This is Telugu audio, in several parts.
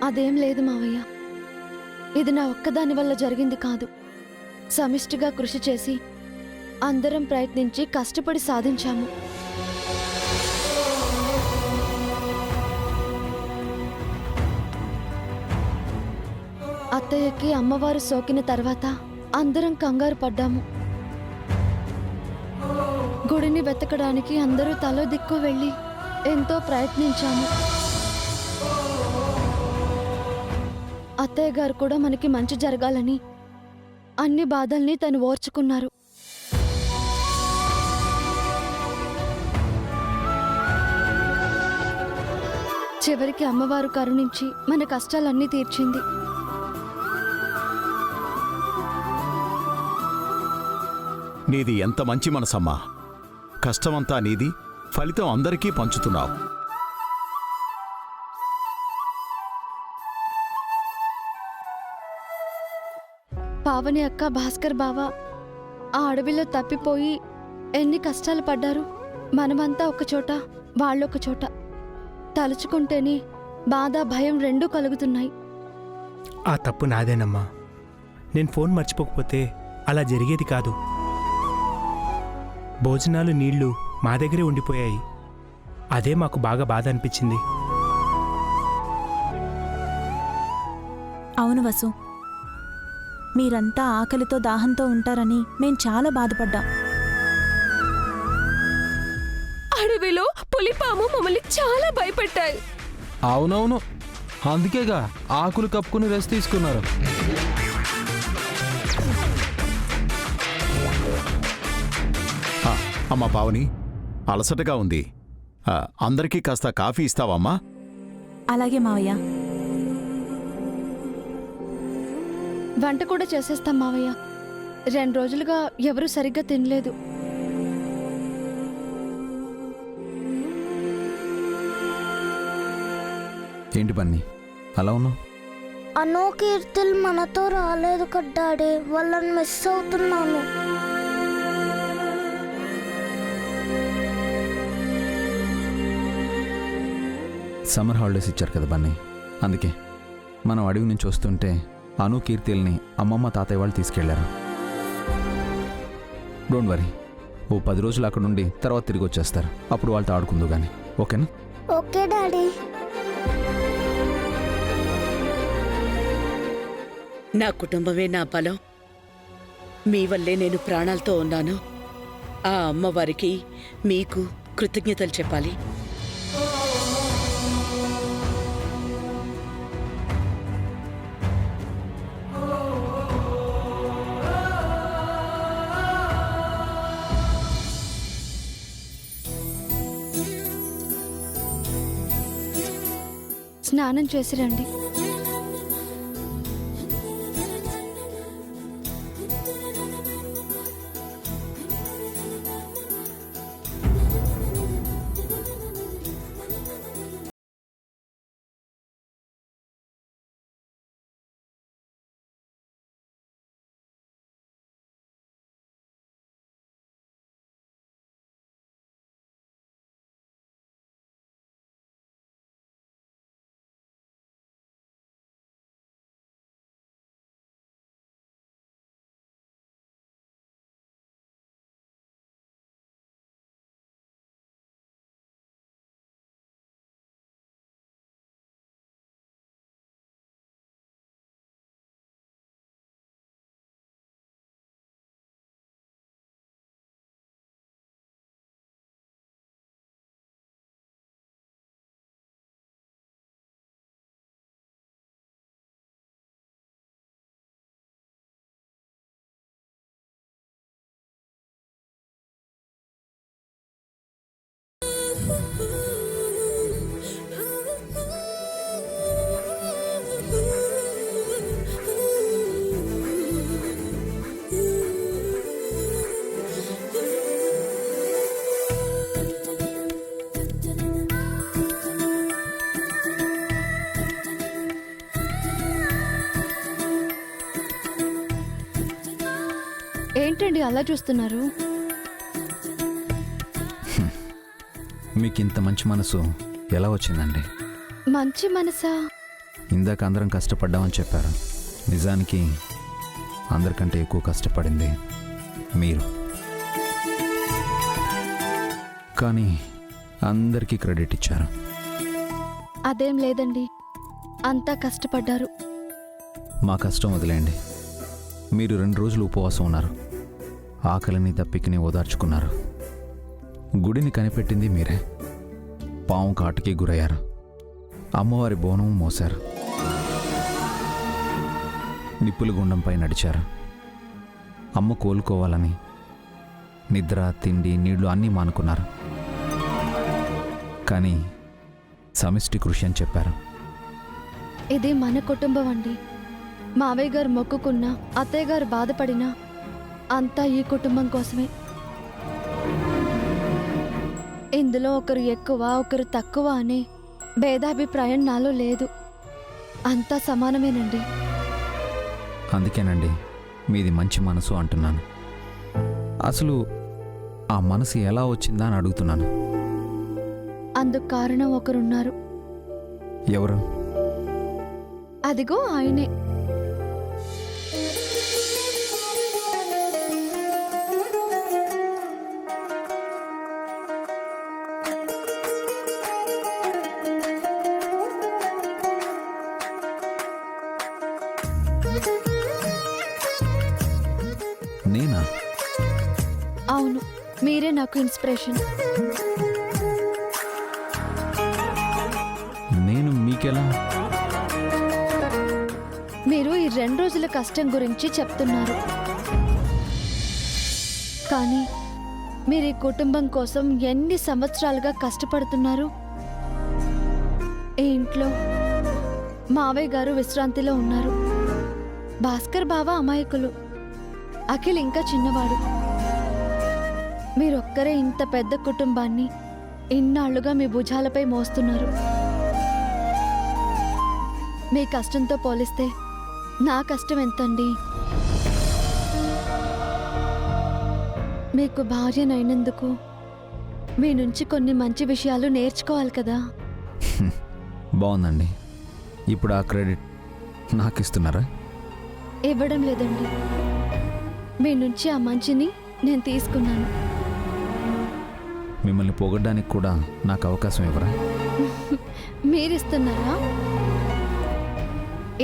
అదేం లేదు మావయ్య. ఇది నా ఒక్కదాని వల్ల జరిగింది కాదు. సమిష్టిగా కృషి చేసి అందరం ప్రయత్నించి కష్టపడి సాధించాము. అత్తయ్యకి అమ్మవారు సోకిన తర్వాత అందరం కంగారు పడ్డాము. గుడిని వెతకడానికి అందరూ తలో దిక్కు వెళ్ళి ఎంతో ప్రయత్నించాము. అత్తయ్య గారు కూడా మనకి మంచి జరగాలని అన్ని బాధల్ని తను ఓర్చుకున్నారు. చివరికి అమ్మవారు కరుణించి మన కష్టాలన్నీ తీర్చింది. నీది ఎంత మంచి మనసమ్మా. కష్టమంతా నీది, ఫలితం అందరికీ పంచుతున్నావు. పావని అక్క, భాస్కర్ బావ ఆ అడవిలో తప్పిపోయి ఎన్ని కష్టాలు పడ్డారు. మనమంతా ఒకచోట, వాళ్ళొక చోట. తలుచుకుంటేనే బాధ, భయం రెండూ కలుగుతున్నాయి. ఆ తప్పు నాదేనమ్మా. నేను ఫోన్ మర్చిపోకపోతే అలా జరిగేది కాదు. భోజనాలు, నీళ్లు మా దగ్గరే ఉండిపోయాయి. అదే మాకు బాగా బాధ అనిపించింది. అవును వసు, మీరంతా ఆకలితో దాహంతో ఉంటారని మేం చాలా బాధపడ్డాం. అడవిలో పులిపాము మమ్మల్ని చాలా భయపెట్టాయి. అవునవును, అందుకేగా ఆకులు కప్పుకుని రెస్ట్ తీసుకున్నారు. అమ్మా పావని, అలసటగా ఉంది. అందరికీ కాస్త కాఫీ ఇస్తావమ్మా? అలాగే మావయ్య. వంట కూడా చేసేస్తాం మావయ్య. 2 రోజులుగా ఎవరూ సరిగ్గా తినలేదు. ఏంటి బన్నీ అలా ఉన్నావు? అను, కీర్తిల్ మనతో రాలేదు కదా డాడీ. వాళ్ళని మిస్ అవుతున్నాను. సమ్మర్ హాలిడేస్ ఇచ్చారు కదా బన్నీ, అందుకే మనం అడవి నుంచి వస్తుంటే అను, కీర్తిల్ని అమ్మమ్మ, తాతయ్య వాళ్ళు తీసుకెళ్లారు. డోంట్ వరీ, ఓ 10 రోజులు అక్కడ నుండి తర్వాత తిరిగి వచ్చేస్తారు. అప్పుడు వాళ్ళతో ఆడుకుందు కానీ, ఓకేనా? Okay daddy. నా కుటుంబమే నా బలం. మీ వల్లే నేను ప్రాణాలతో ఉన్నాను. ఆ అమ్మవారికి మీకు కృతజ్ఞతలు చెప్పాలి. స్నానం చేసి రండి. ఏంటండి అలా చూస్తున్నారు? మీకు ఇంత మంచి మనసు ఎలా వచ్చిందండి? మంచి మనసా? ఇందాక అందరం కష్టపడ్డామని చెప్పారు. నిజానికి అందరికంటే ఎక్కువ కష్టపడింది మీరు. కానీ అందరికీ క్రెడిట్ ఇచ్చారు. అదేం లేదండి, అంతా కష్టపడ్డారు. మా కష్టం వదిలేయండి. మీరు 2 రోజులు ఉపవాసం ఉన్నారు. ఆకలిని దప్పికిని ఓదార్చుకున్నారు. గుడిని కనిపెట్టింది మీరే. పాము కాటుకి గురయ్యారు. అమ్మవారి బోనం మోశారు. నిప్పుల గుండంపై నడిచారు. అమ్మ కోలుకోవాలని నిద్ర, తిండి, నీళ్లు అన్నీ మానుకున్నారు. కానీ సమిష్టి కృషి అని చెప్పారు. ఇది మన కుటుంబం అండి. మావయ్య గారు మొక్కుకున్నా, అత్తయ్య గారు బాధపడినా అంతా ఈ కుటుంబం కోసమే. ఇందులో ఒకరు ఎక్కువ, ఒకరు తక్కువ అనే భేదాభిప్రాయం నాలో లేదు. అంతా సమానమేనండి. అందుకేనండి మీది మంచి మనసు అంటున్నాను. అసలు ఆ మనసు ఎలా వచ్చిందా అని అడుగుతున్నాను. అందుకు కారణం ఒకరున్నారు. ఎవరు? అదిగో ఆయనే. నేనా? అవును, మీరే నాకు ఇన్స్పిరేషన్. నేను మీకెలా? మీరు ఈ 2 రోజుల కష్టం గురించి చెప్తున్నారు, కానీ మీరు ఈ కుటుంబం కోసం ఎన్ని సంవత్సరాలుగా కష్టపడుతున్నారు. ఈ ఇంట్లో మావయ్య గారు విశ్రాంతిలో ఉన్నారు. భాస్కర్ బావ అమాయకులు, అఖిల్ ఇంకా చిన్నవాడు. మీరొక్కరే ఇంత పెద్ద కుటుంబాన్ని ఇన్నాళ్లుగా మీ భుజాలపై మోస్తున్నారు. మీ కష్టంతో పోలిస్తే నా కష్టం ఎంతండి? మీకు భార్యనైనందుకు మీ నుంచి కొన్ని మంచి విషయాలు నేర్చుకోవాలి కదా. బాగుందండి. ఇప్పుడు ఆ క్రెడిట్ నాకు ఇస్తున్నారా? ఇవ్వడం లేదండి, మీ నుంచి ఆ మంచిని నేను తీసుకున్నాను. మిమ్మల్ని పొగడ్డానికి కూడా నాకు అవకాశం ఇవ్వరా? మీరిస్తున్నారా?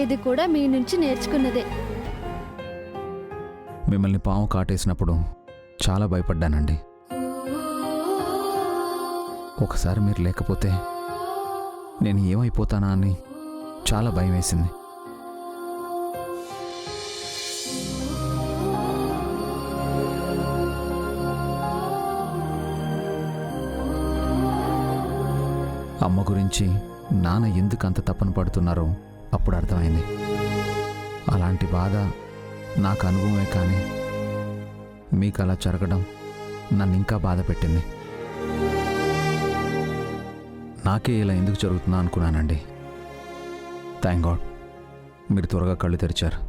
ఇది కూడా మీ నుంచి నేర్చుకున్నదే. మిమ్మల్ని పాము కాటేసినప్పుడు చాలా భయపడ్డానండి. ఒకసారి మీరు లేకపోతే నేను ఏమైపోతానా అని చాలా భయం వేసింది. అమ్మ గురించి నాన్న ఎందుకు అంత తప్పన పడుతున్నారో అప్పుడు అర్థమైంది. అలాంటి బాధ నాకు అనుభవమే, కానీ మీకు అలా జరగడం నన్ను ఇంకా బాధ పెట్టింది. నాకే ఇలా ఎందుకు జరుగుతుందో అనుకున్నానండి. థ్యాంక్ గాడ్ మీరు త్వరగా కళ్ళు తెరిచారు.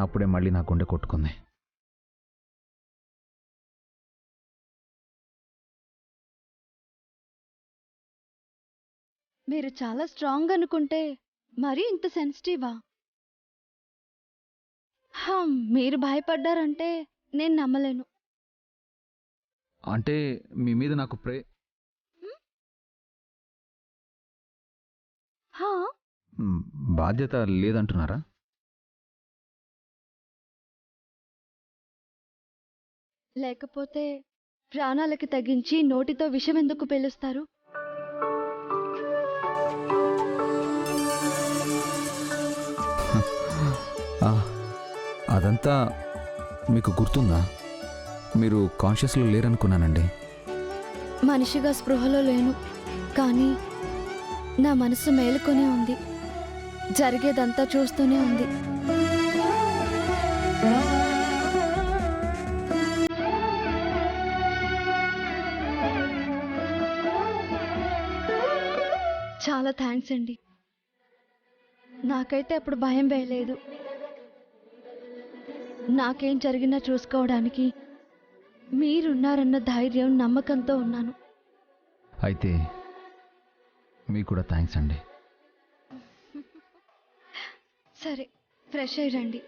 అప్పుడే మళ్ళీ నా గుండె కొట్టుకుంది. మీరు చాలా స్ట్రాంగ్ అనుకుంటే మరీ ఇంత సెన్సిటివా? మీరు భయపడ్డారంటే నేను నమ్మలేను. అంటే మీ మీద నాకు హా, బాధ్యత లేదంటున్నారా? లేకపోతే ప్రాణాలకి తగ్గించి నోటితో విషం ఎందుకు పేలుస్తారు? అదంతా మీకు గుర్తుందా? మీరు కాన్షియస్లో లేరనుకున్నానండి. మనిషిగా స్పృహలో లేను, కానీ నా మనసు మేలుకొనే ఉంది. జరిగేదంతా చూస్తూనే ఉంది. చాలా థ్యాంక్స్ అండి. నాకైతే అప్పుడు భయం వేయలేదు. నాకేం జరిగినా చూసుకోవడానికి మీరున్నారన్న ధైర్యం, నమ్మకంతో ఉన్నాను. అయితే మీకు కూడా థ్యాంక్స్ అండి. సరే, ఫ్రెష్ అయ్యి రండి.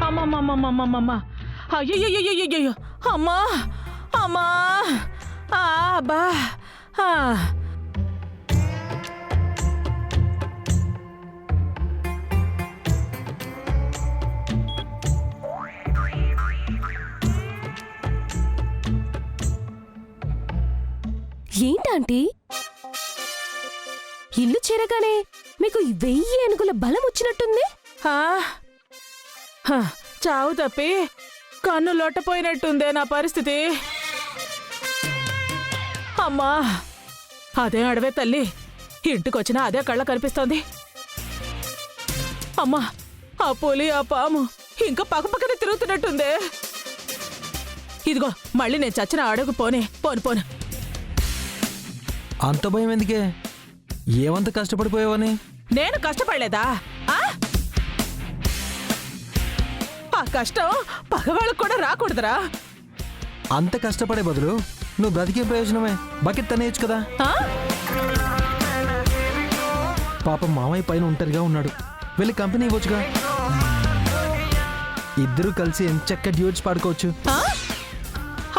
అమ్మమ్మమ్మమ్మమ్మమ్మ, అయ్యయ్యయ్యయ్యయ్యో, అమ్మా అమ్మా, అబ్బా. ఏంటంటీ ఇల్లు చేరగానే మీకు 1000 ఏనుగుల బలం వచ్చినట్టుంది? చావు తప్పి కన్ను లొట్టపోయినట్టుందే నా పరిస్థితి. అమ్మా, అదే అడవే తల్లి, ఇంటికొచ్చినా అదే కళ్ళ కనిపిస్తోంది. అమ్మా, ఆ పులి ఆ పాము ఇంకా పక్కపక్కనే తిరుగుతున్నట్టుందే. ఇదిగో మళ్ళీ నేను చచ్చిన అడగు పోనే పోను. అంత భయం ఎందుకే? ఏమంత కష్టపడిపోయావని? నేను కష్టపడలేదా? ఆ కష్టం పగవాళ్ళకు కూడా రాకూడదురా. అంత కష్టపడే బదులు నువ్వు బ్రతికే ప్రయోజనమే, బకెట్ తనేయచ్చు కదా. పాపం మామయ్య పైన ఒంటరిగా ఉన్నాడు, వెళ్ళి కంపెనీ ఇవ్వచ్చుగా. ఇద్దరూ కలిసి ఎంచక్క డ్యూట్స్ పాడుకోవచ్చు.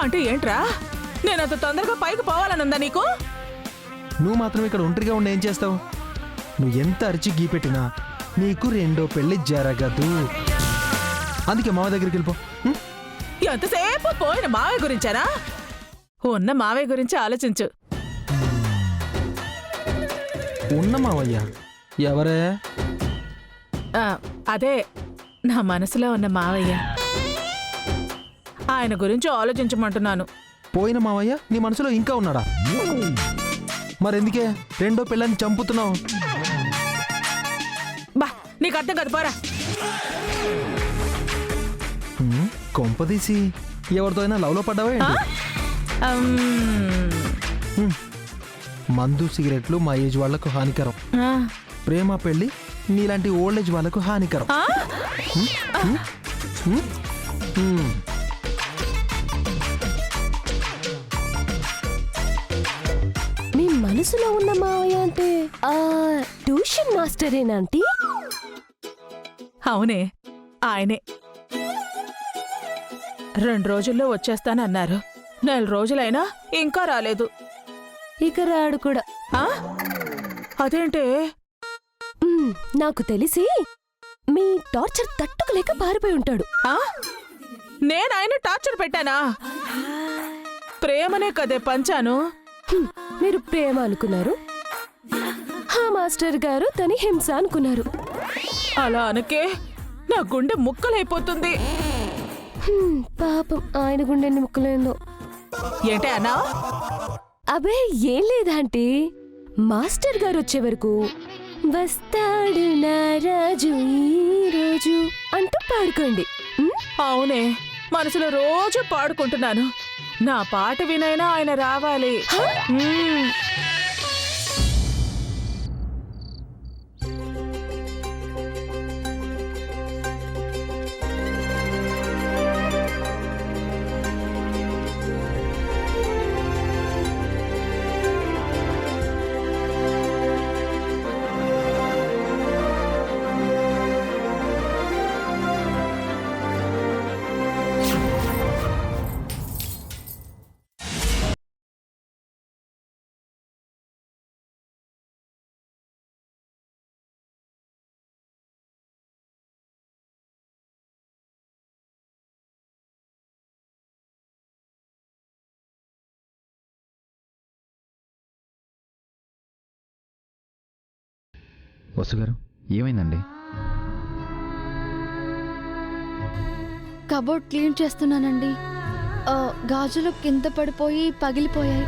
అంటే ఏంట్రా, నేనంత తొందరగా పైకి పోవాలనుందా నీకు? నువ్వు మాత్రం ఇక్కడ ఒంటరిగా ఉండి ఏం చేస్తావు? నువ్వు ఎంత అరిచి గీపెట్టినా నీకు 2వ పెళ్లి జరగదు. అందుకే మావ దగ్గరికి వెళ్ళిపో. ఎంతసేపు పోయిన మావయ్య గురించారా? ఉన్న మావయ్య గురించి ఆలోచించు. ఉన్న మావయ్య ఎవరే? అదే నా మనసులో ఉన్న మావయ్య, ఆయన గురించి ఆలోచించమంటున్నాను. పోయిన మావయ్య నీ మనసులో ఇంకా ఉన్నాడా? మరెందుకే 2వ పెళ్ళని చంపుతున్నావు? బా, నీకు అర్థం కాదు, పోరా. కొంపదీసి ఎవరితో అయినా లవ్లో పడ్డావా ఏంటి? మందు సిగరెట్లు మా ఏజ్ వాళ్లకు హానికరం, ప్రేమ పెళ్లి నీలాంటి ఓల్డ్ ఏజ్ వాళ్లకు హానికరం. మీ మనసులో ఉన్న మావయ్య అంటే ట్యూషన్ మాస్టరేనాంటీ? అవునే, ఆయనే. 2 రోజుల్లో వచ్చేస్తానన్నారు. 4 రోజులైనా ఇంకా రాలేదు. ఇక రాడు కూడా. అదేంటే? నాకు తెలిసి మీ టార్చర్ తట్టుకోలేక పారిపోయి ఉంటాడు. నేను ఆయన టార్చర్ పెట్టానా? ప్రేమనే కదే పంచాను. మీరు ప్రేమ అనుకున్నారు, ఆ మాస్టర్ గారు తని హింస అనుకున్నారు. అలా అనకే నా గుండె ముక్కలైపోతుంది. పాపం ఆయన గుండెని ముక్కలేందో. ఏంటే అన్నా? అబే ఏం లేదాంటీ, మాస్టర్ గారు వచ్చే వరకు వస్తాడు నా రాజు ఈ రోజు అంటూ పాడుకోండి. అవునే, మనసులో రోజు పాడుకుంటున్నాను. నా పాట వినైనా ఆయన రావాలి. వసుగారు, ఏమైందండి? కబోర్డ్ క్లీన్ చేస్తున్నానండి. గాజులు కింద పడిపోయి పగిలిపోయాయి.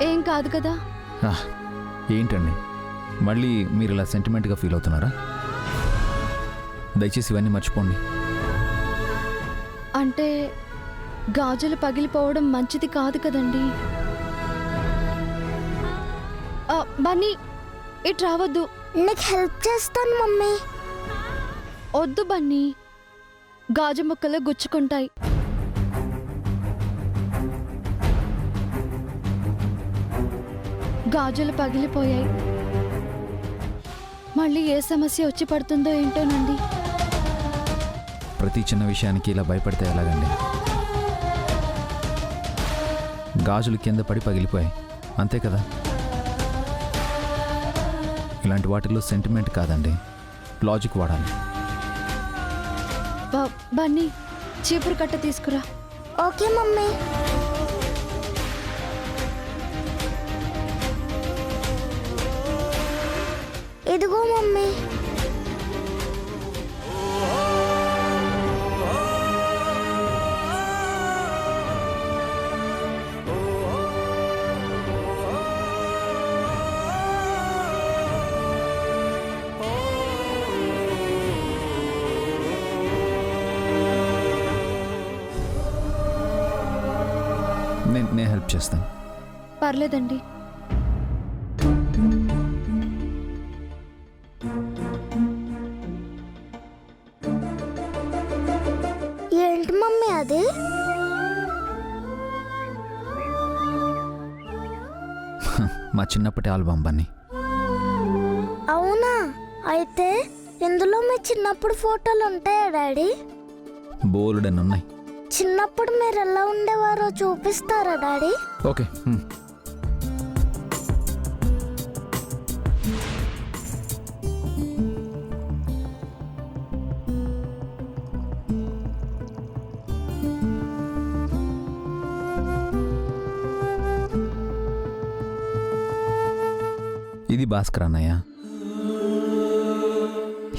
ఏం కాదు కదా? ఏంటండి, మళ్ళీ మీరు ఇలా సెంటిమెంట్గా ఫీల్ అవుతున్నారా? దయచేసి ఇవన్నీ మర్చిపోండి. అంటే గాజులు పగిలిపోవడం మంచిది కాదు కదండి. బన్నీ ఇటు రావద్దు. నీకు హెల్ప్ చేస్తాను మమ్మీ. వద్దు బన్నీ, గాజు ముక్కలు గుచ్చుకుంటాయి. గాజులు పగిలిపోయాయి. మళ్ళీ ఏ సమస్య వచ్చి పడుతుందో ఏంటోనండి. ప్రతి చిన్న విషయానికి ఇలా భయపడితే ఎలాగండి? గాజులు కింద పడి పగిలిపోయాయి, అంతే కదా. ఇలాంటి వాటిల్లో సెంటిమెంట్ కాదండి, లాజిక్ వాడాలి. బన్నీ, చీపురు కట్ట తీసుకురా. Okay mummy. ఇదిగో మమ్మీ. నేను హెల్ప్ చేస్తాను. పర్లేదండి. ఏంటి మమ్మీ అది? మా చిన్నప్పటి ఆల్బమ్ బన్నీ. అవునా? అయితే ఇందులో మీ చిన్నప్పుడు ఫోటోలు ఉంటాయా డాడీ? బోల్డెన్ ఉన్నాయి. చిన్నప్పుడు మీరు ఎలా ఉండేవారో చూపిస్తారా డాడీ? ఓకే. ఇది భాస్కర్ అన్నయ్య,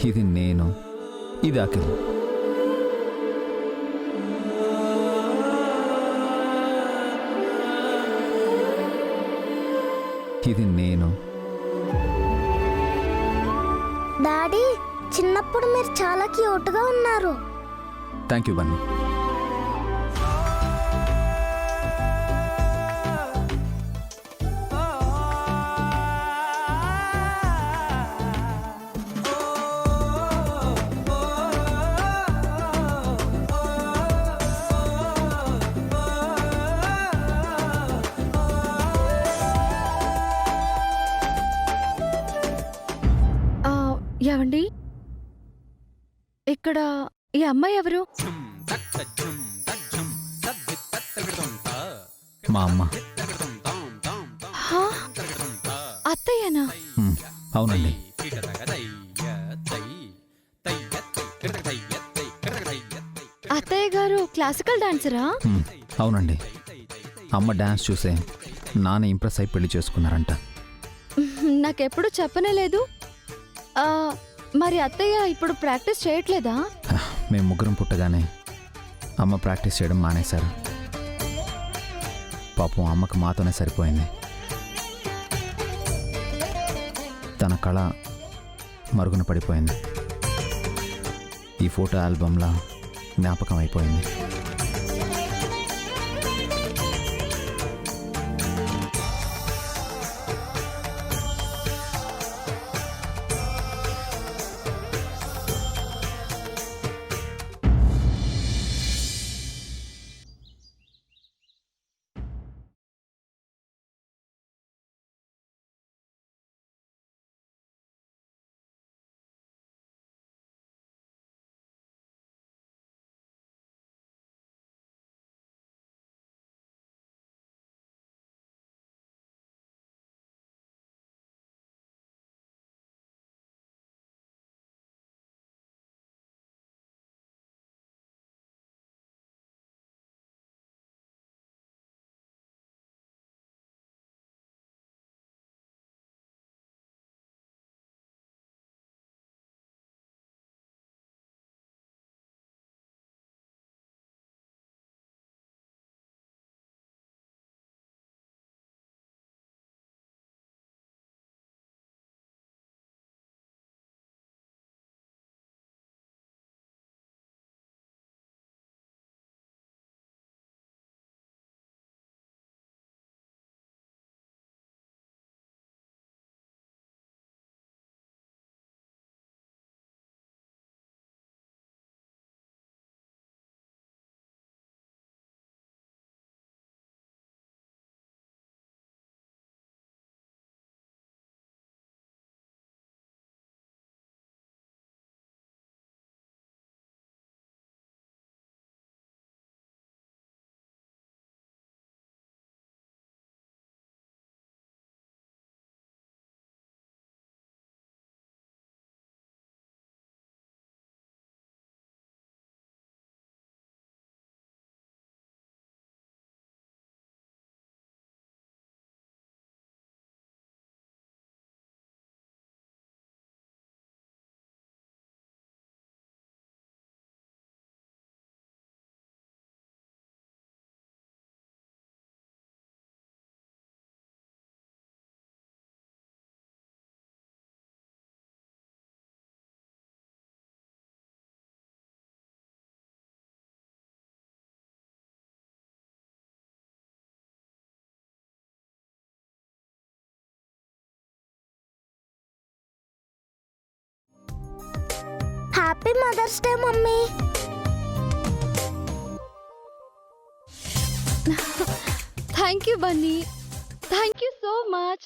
ఇది నేను, ఇది అఖిల్. ఇది నేను. డాడీ, చిన్నప్పుడు మీరు చాలా క్యూట్గా ఉన్నారు. Thank you Bunny. ఏవండి, ఇక్కడ ఈ అమ్మాయి ఎవరు? మా అమ్మ. హా? అత్తయ్యనా? అవునండి. అత్తయ్య గారు క్లాసికల్ డాన్సరా? అవునండి. అమ్మ డాన్స్ చూసే నాన్న ఇంప్రెస్ అయి పెళ్లి చేసుకున్నారంట. నాకెప్పుడు చెప్పనే లేదు. మరి అత్తయ్య ఇప్పుడు ప్రాక్టీస్ చేయట్లేదా? మేము ముగ్గురం పుట్టగానే అమ్మ ప్రాక్టీస్ చేయడం మానేశారు. పాపం అమ్మకు మాతోనే సరిపోయింది. తన కళ మరుగున పడిపోయింది. ఈ ఫోటో ఆల్బంలా జ్ఞాపకం అయిపోయింది. Happy mother's day mummy. Thank you Bunny, thank you so much.